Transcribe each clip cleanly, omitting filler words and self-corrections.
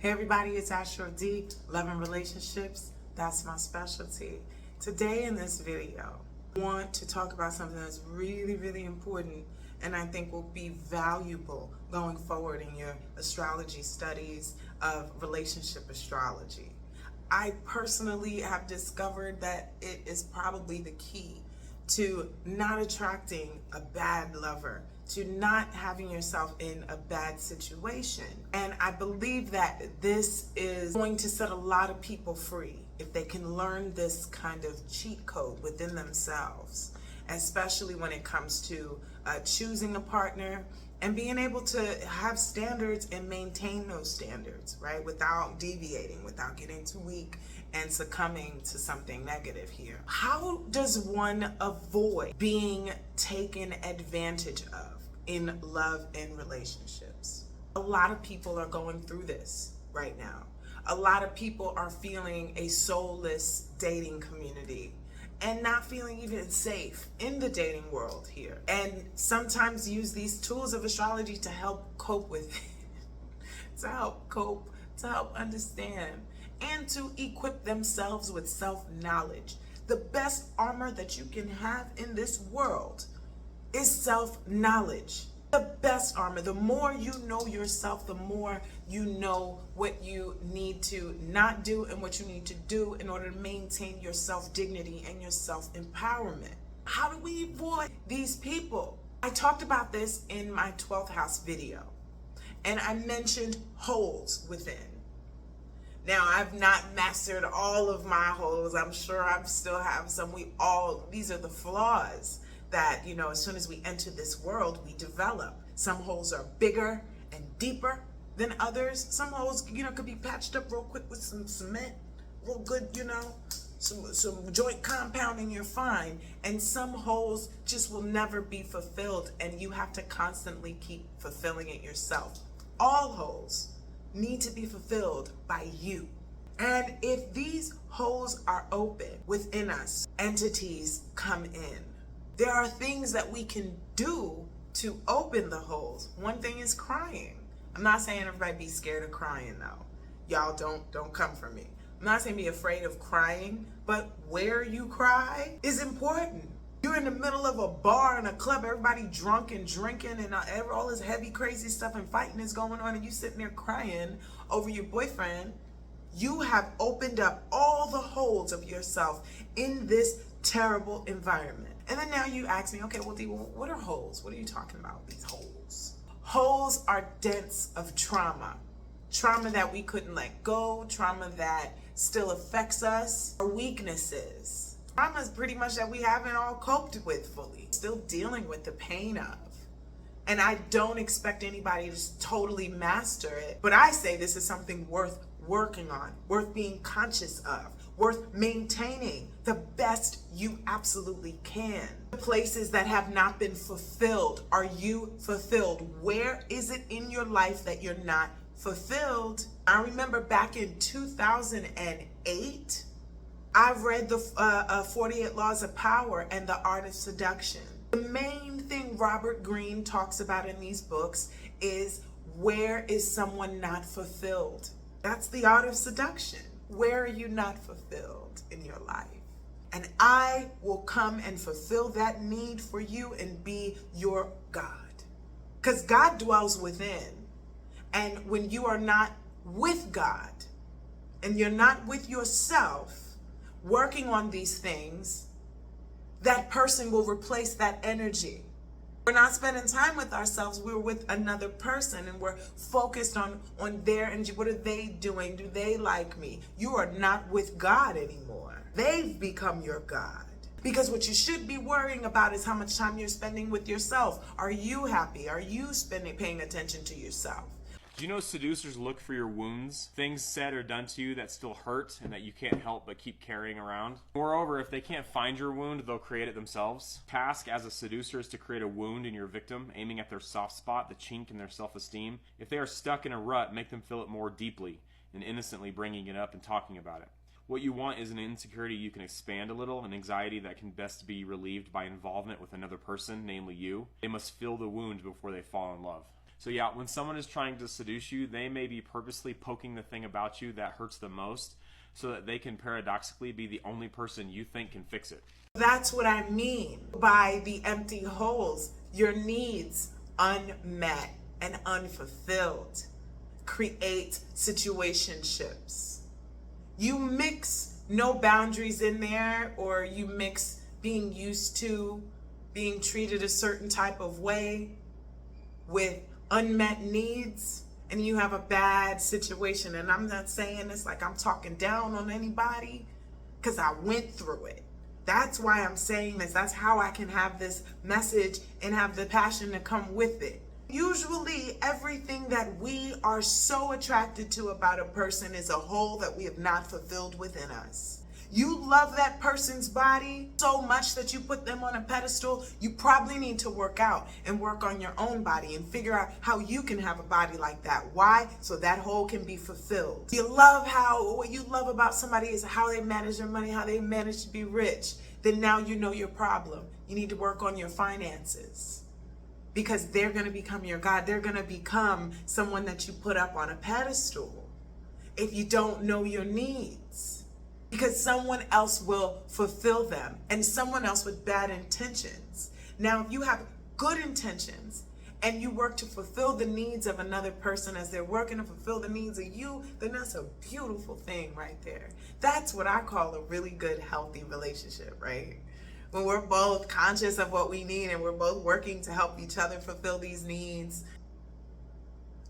Hey everybody, it's Astrology, Love and Relationships. That's my specialty. Today in this video, I want to talk about something that's really important and I think will be valuable going forward in your astrology studies of relationship astrology. I personally have discovered that it is probably the key to not attracting a bad lover, to not having yourself in a bad situation. And I believe that this is going to set a lot of people free if they can learn this kind of cheat code within themselves, especially when it comes to choosing a partner and being able to have standards and maintain those standards, right? Without deviating, without getting too weak and succumbing to something negative here. How does one avoid being taken advantage of in love and relationships? A lot of people are going through this right now. A lot of people are feeling a soulless dating community and not feeling even safe in the dating world here. And sometimes use these tools of astrology to help cope with it, to help cope, to help understand, and to equip themselves with self-knowledge. The best armor that you can have in this world is self-knowledge. The best armor. The more you know yourself, the more you know what you need to not do and what you need to do in order to maintain your self-dignity and your self-empowerment. How do we avoid these people? I talked about this in my 12th house video, and I mentioned holes within. Now, I've not mastered all of my holes. I'm sure I still have some. These are the flaws that, as soon as we enter this world, we develop. Some holes are bigger and deeper than others. Some holes, could be patched up real quick with some cement, real good, some joint compounding, you're fine. And some holes just will never be fulfilled, and you have to constantly keep fulfilling it yourself. All holes need to be fulfilled by you. And if these holes are open within us, entities come in. There are things that we can do to open the holes. One thing is crying. I'm not saying everybody be scared of crying though. Y'all don't come for me. I'm not saying be afraid of crying, but where you cry is important. You're in the middle of a bar in a club, everybody drunk and drinking and all this heavy, crazy stuff and fighting is going on, and you sitting there crying over your boyfriend. You have opened up all the holes of yourself in this terrible environment. And then now you ask me, okay, well, Dee, what are holes? What are you talking about, these holes? Holes are dents of trauma. Trauma that we couldn't let go, trauma that still affects us, or weaknesses. Trauma is pretty much that we haven't all coped with fully. Still dealing with the pain of. And I don't expect anybody to totally master it, but I say this is something worth working on, worth being conscious of, worth maintaining the best you absolutely can. The places that have not been fulfilled, are you fulfilled? Where is it in your life that you're not fulfilled? I remember back in 2008, I've read the 48 Laws of Power and the Art of Seduction. The main thing Robert Greene talks about in these books is, where is someone not fulfilled? That's the art of seduction. Where are you not fulfilled in your life? And I will come and fulfill that need for you and be your God. Because God dwells within. And when you are not with God and you're not with yourself, working on these things, that person will replace that energy. We're not spending time with ourselves, we're with another person and we're focused on their energy. What are they doing? Do they like me? You are not with God anymore. They've become your God. Because what you should be worrying about is how much time you're spending with yourself. Are you happy? Are you paying attention to yourself? Do you know seducers look for your wounds, things said or done to you that still hurt and that you can't help but keep carrying around? Moreover, if they can't find your wound, they'll create it themselves. Task as a seducer is to create a wound in your victim, aiming at their soft spot, the chink in their self-esteem. If they are stuck in a rut, make them feel it more deeply and innocently, bringing it up and talking about it. What you want is an insecurity you can expand a little, an anxiety that can best be relieved by involvement with another person, namely you. They must feel the wound before they fall in love. So yeah, when someone is trying to seduce you, they may be purposely poking the thing about you that hurts the most so that they can paradoxically be the only person you think can fix it. That's what I mean by the empty holes. Your needs unmet and unfulfilled create situationships. You mix no boundaries in there, or you mix being used to being treated a certain type of way with unmet needs, and you have a bad situation. And I'm not saying this like I'm talking down on anybody, because I went through it. That's why I'm saying this. That's how I can have this message and have the passion to come with it. Usually everything that we are so attracted to about a person is a hole that we have not fulfilled within us. You love that person's body so much that you put them on a pedestal. You probably need to work out and work on your own body and figure out how you can have a body like that. Why? So that hole can be fulfilled. What you love about somebody is how they manage their money, how they manage to be rich. Then now you know your problem. You need to work on your finances, because they're going to become your God. They're going to become someone that you put up on a pedestal if you don't know your needs, because someone else will fulfill them, and someone else with bad intentions. Now, if you have good intentions and you work to fulfill the needs of another person as they're working to fulfill the needs of you, then that's a beautiful thing right there. That's what I call a really good, healthy relationship, right? When we're both conscious of what we need and we're both working to help each other fulfill these needs.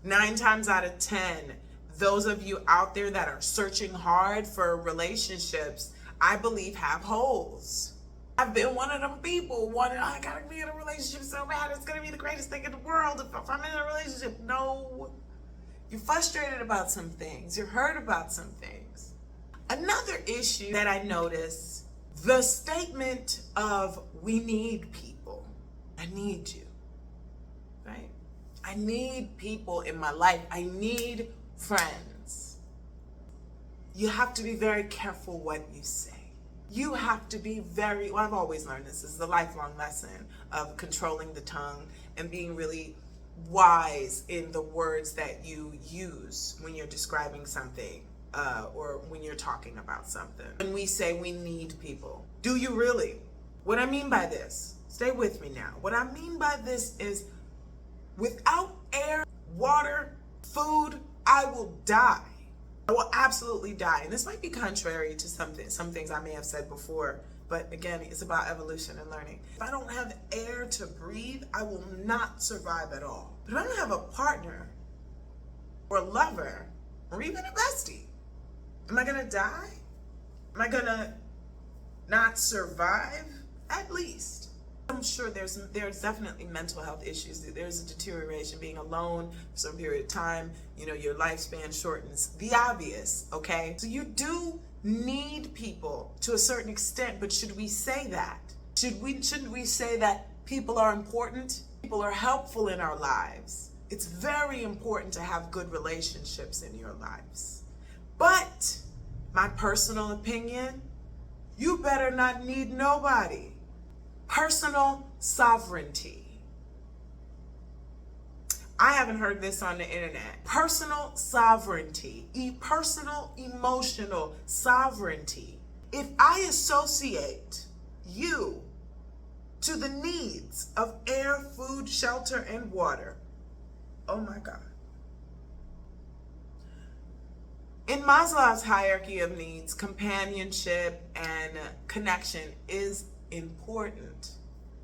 9 times out of 10, those of you out there that are searching hard for relationships, I believe have holes. I've been one of them people, I gotta be in a relationship so bad, it's gonna be the greatest thing in the world if I'm in a relationship. No, you're frustrated about some things, you're hurt about some things. Another issue that I notice, the statement of we need people. I need you, right? I need people in my life. I need friends. You have to be very careful what you say. You have to be I've always learned this is the lifelong lesson of controlling the tongue and being really wise in the words that you use when you're describing something. Or when you're talking about something. When we say we need people, do you really? What I mean by this, stay with me now. What I mean by this is, without air, water, food, I will die. I will absolutely die. And this might be contrary to some things I may have said before, but again, it's about evolution and learning. If I don't have air to breathe, I will not survive at all. But if I don't have a partner or a lover or even a bestie, am I gonna die? Am I gonna not survive? At least. I'm sure there's definitely mental health issues. There's a deterioration, being alone for some period of time, your lifespan shortens. The obvious, okay? So you do need people to a certain extent, but should we say that? Shouldn't we say that people are important? People are helpful in our lives. It's very important to have good relationships in your lives. But, my personal opinion, you better not need nobody. Personal sovereignty. I haven't heard this on the internet. Personal sovereignty. Personal emotional sovereignty. If I associate you to the needs of air, food, shelter, and water, oh my God. In Maslow's hierarchy of needs, companionship and connection is important.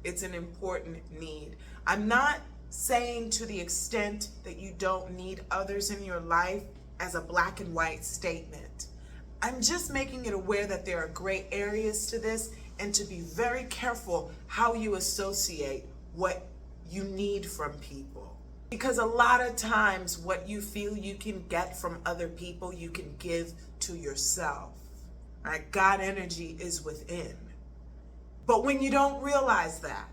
It's an important need. I'm not saying to the extent that you don't need others in your life as a black and white statement. I'm just making it aware that there are gray areas to this, and to be very careful how you associate what you need from people. Because a lot of times what you feel you can get from other people, you can give to yourself. Right? God energy is within. But when you don't realize that,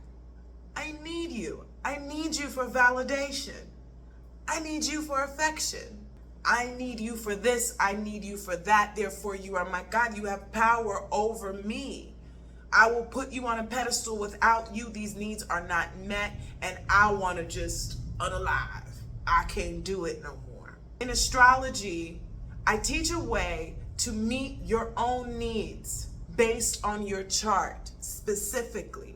I need you. I need you for validation. I need you for affection. I need you for this. I need you for that. Therefore, you are my God. You have power over me. I will put you on a pedestal. Without you, these needs are not met, and I want to just unalive. I can't do it no more. In astrology, I teach a way to meet your own needs based on your chart specifically.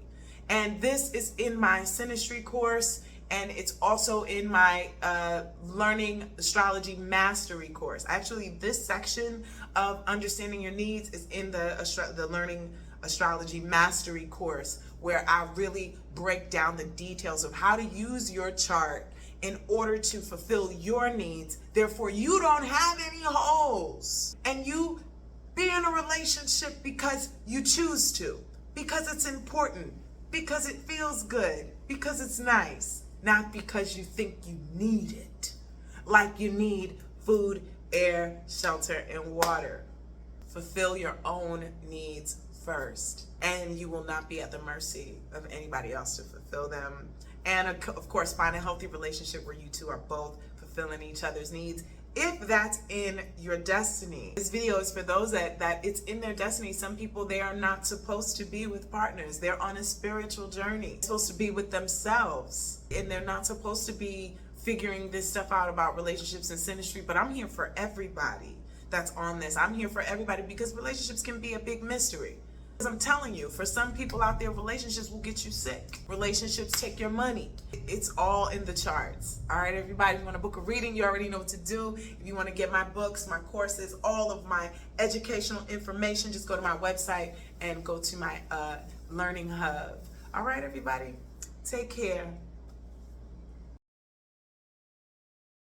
And this is in my synastry course, and it's also in my Learning Astrology Mastery course. Actually, this section of understanding your needs is in the Learning Astrology Mastery course, where I really break down the details of how to use your chart in order to fulfill your needs. Therefore, you don't have any holes. And you be in a relationship because you choose to, because it's important, because it feels good, because it's nice, not because you think you need it. Like you need food, air, shelter, and water. Fulfill your own needs first, and you will not be at the mercy of anybody else to fulfill them. And of course, find a healthy relationship where you two are both fulfilling each other's needs, if that's in your destiny. This video is for those that it's in their destiny. Some people, they are not supposed to be with partners. They're on a spiritual journey. They're supposed to be with themselves, and they're not supposed to be figuring this stuff out about relationships and synastry. But I'm here for everybody that's on this. I'm here for everybody, because relationships can be a big mystery. I'm telling you, for some people out there, relationships will get you sick. Relationships take your money. It's all in the charts. All right, everybody, if you want to book a reading, you already know what to do. If you want to get my books, my courses, all of my educational information, just go to my website and go to my Learning Hub. All right, everybody, take care.